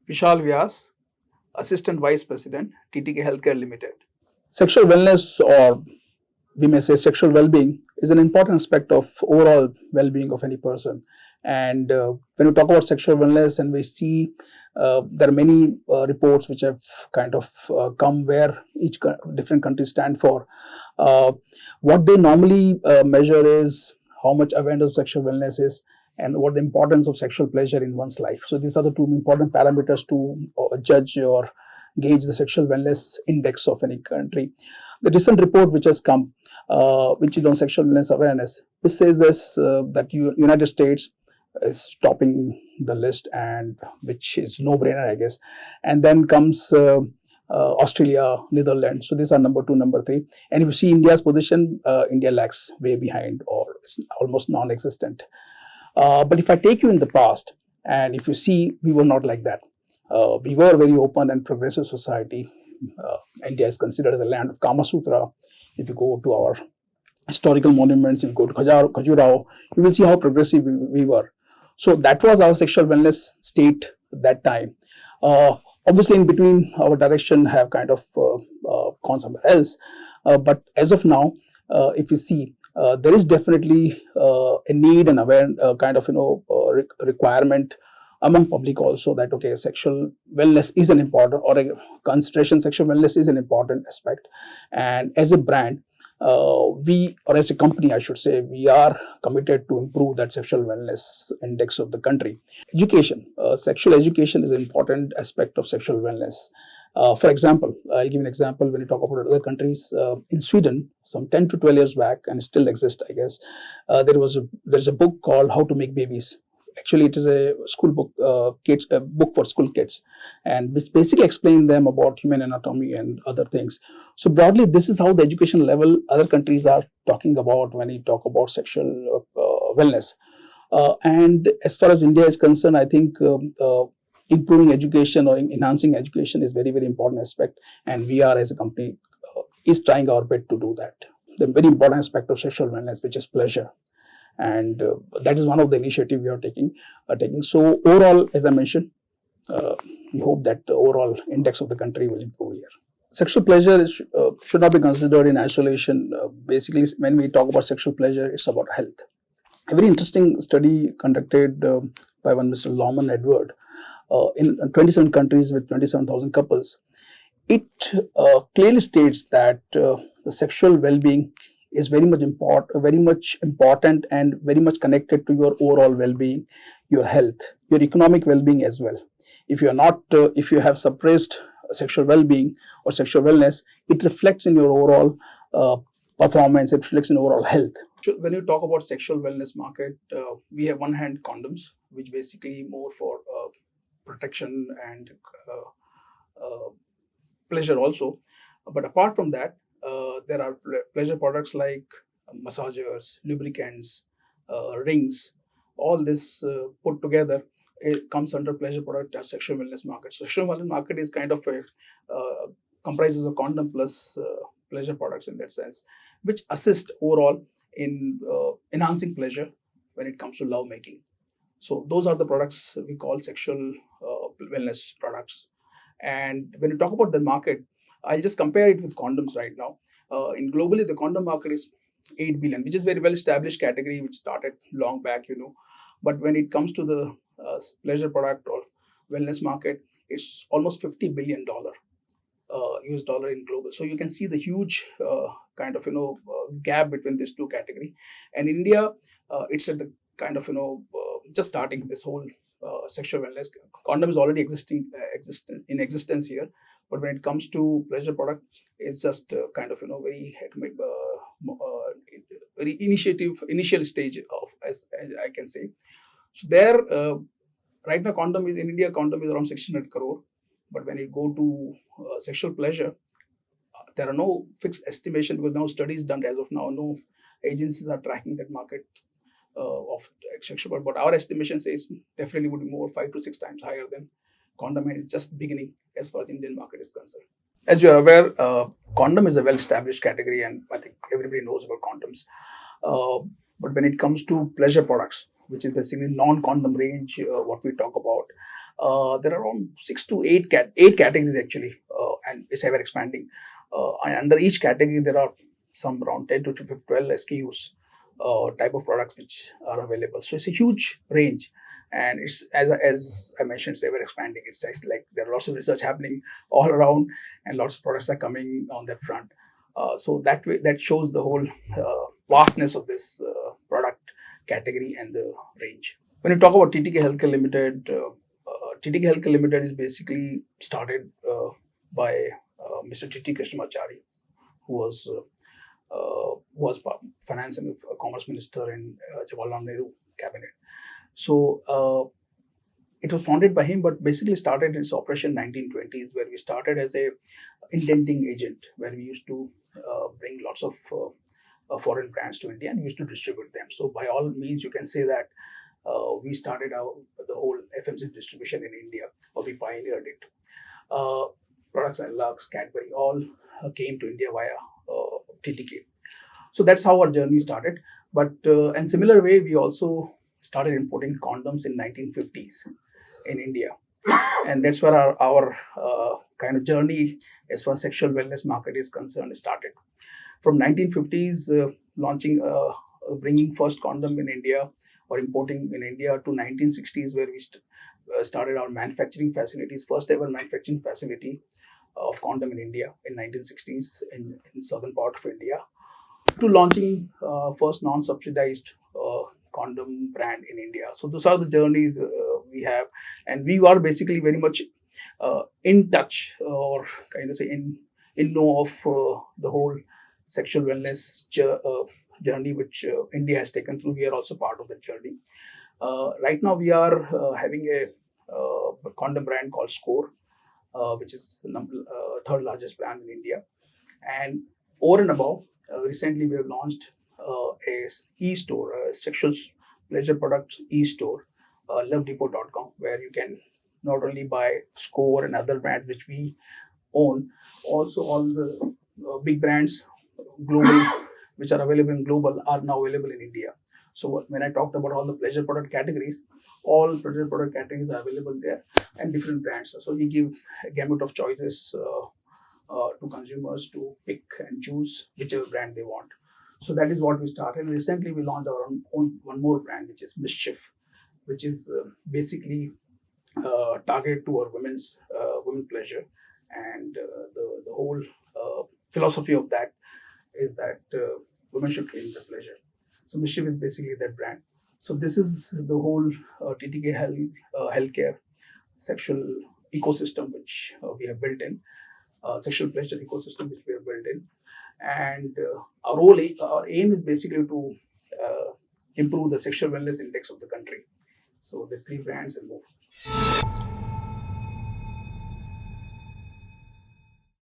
Vishal Vyas, Assistant Vice President, TTK Healthcare Limited. Sexual wellness, or we may say sexual well-being, is an important aspect of overall well-being of any person. And when we talk about sexual wellness, and we see there are many reports which have kind of come where each different countries stand for. Uh, what they normally measure is how much awareness of sexual wellness is, and what the importance of sexual pleasure in one's life. So these are the two important parameters to judge or gauge the sexual wellness index of any country. The recent report which has come, which is on sexual wellness awareness, which says this that United States is topping the list, and which is no brainer, I guess. And then comes Australia, Netherlands. So these are number two, number three. And if you see India's position, India lags way behind, or is almost non-existent. But if I take you in the past, and if you see, we were not like that. We were a very open and progressive society. India is considered as a land of Kama Sutra. If you go to our historical monuments, if you go to Khajuraho, you will see how progressive we were. So that was our sexual wellness state at that time. Obviously, in between, our direction have kind of gone somewhere else. But as of now, if you see, there is definitely a need and kind of requirement among public also, that okay, sexual wellness is an important, or a consideration, sexual wellness is an important aspect. And as a brand, we, or as a company I should say, we are committed to improve that sexual wellness index of the country. Education, sexual education is an important aspect of sexual wellness. For example, I'll give an example. When you talk about other countries, in Sweden, some 10 to 12 years back, and still exists, I guess, there's a book called How to Make Babies. Actually, it is a school book, a book for school kids, and which basically explain them about human anatomy and other things. So broadly, this is how the education level other countries are talking about when you talk about sexual wellness. And as far as India is concerned, I think improving education or enhancing education is very, very important aspect, and we are as a company is trying our bit to do that. The very important aspect of sexual wellness, which is pleasure, and that is one of the initiative we are taking. So overall, as I mentioned, we hope that the overall index of the country will improve here. Sexual pleasure should not be considered in isolation. Basically, when we talk about sexual pleasure, it's about health. A very interesting study conducted by one Mr. Lawman Edward in 27 countries with 27,000 couples. It clearly states that the sexual well-being is very much important and very much connected to your overall well-being, your health, your economic well-being as well. If you are not, if you have suppressed sexual well-being or sexual wellness, it reflects in your overall performance. It reflects in overall health. When you talk about sexual wellness market, we have one hand condoms, which basically more for protection and pleasure also. But apart from that, there are pleasure products like massagers, lubricants, rings. All this put together, it comes under pleasure product and sexual wellness market. So sexual wellness market is kind of a comprises of condom plus pleasure products in that sense, which assist overall in enhancing pleasure when it comes to love making. So those are the products we call sexual wellness products. And when you talk about the market, I'll just compare it with condoms right now. In globally, the condom market is 8 billion, which is very well established category, which started long back, But when it comes to the pleasure product or wellness market, it's almost $50 billion US dollar in global. So you can see the huge kind of gap between these two category. And India, it's at the kind of just starting this whole sexual wellness. Condom is already in existence here, but when it comes to pleasure product, it's just kind of very initial stage of, as I can say. So there, right now, condom is in India. Condom is around 600 crore, but when you go to sexual pleasure, there are no fixed estimation, because no studies done as of now. No agencies are tracking that market of sexual, but our estimation says definitely would be more 5 to 6 times higher than condom, and it's just beginning as far as Indian market is concerned. As you are aware, condom is a well-established category, and I think everybody knows about condoms. But when it comes to pleasure products, which is basically non-condom range, what we talk about, there are around 8 categories actually, and it's ever expanding. And under each category, there are some around 10 to 12 SKUs, type of products which are available. So it's a huge range, and it's as I mentioned, it's ever expanding. It's actually like there are lots of research happening all around, and lots of products are coming on that front. So that way, that shows the whole vastness of this product category and the range. When you talk about TTK Healthcare Limited, TTK Healthcare Limited is basically started by Mr. T.T. Krishnamachari, who was finance and commerce minister in Jawaharlal Nehru cabinet. So it was founded by him, but basically started its operation 1920s, where we started as a indenting agent, where we used to bring lots of foreign brands to India and used to distribute them. So by all means, you can say that we started the whole FMCG distribution in India, or we pioneered it. Products like Lux, Cadbury, all came to India via TTK. So that's how our journey started. But in similar way, we also started importing condoms in 1950s in India, and that's where our kind of journey as far as sexual wellness market is concerned started. From 1950s, bringing first condom in India or importing in India, to 1960s, where we started our manufacturing facilities, first ever manufacturing facility of condom in India in 1960s in southern part of India, to launching first non-subsidized condom brand in India. So those are the journeys we have, and we are basically very much in touch, or kind of say in know of the whole sexual wellness journey which India has taken through. We are also part of the journey. Right now, we are having a condom brand called Score, which is the third largest brand in India. And over and above, recently we have launched a e-store, a sexual pleasure products e-store, lovedepot.com, where you can not only buy Score and other brands which we own, also all the big brands global which are available in global are now available in India. So when I talked about all the pleasure product categories, all pleasure product categories are available there, and different brands. So we give a gamut of choices to consumers to pick and choose whichever brand they want. So that is what we started. Recently, we launched our own one more brand, which is Mischief, which is basically targeted to our women's women pleasure, and the whole philosophy of that is that women should claim their pleasure. So Mischief is basically that brand. So this is the whole TTK healthcare sexual ecosystem which we have built in, sexual pleasure ecosystem which we have built in, and our aim is basically to improve the sexual wellness index of the country. So there's 3 brands and more.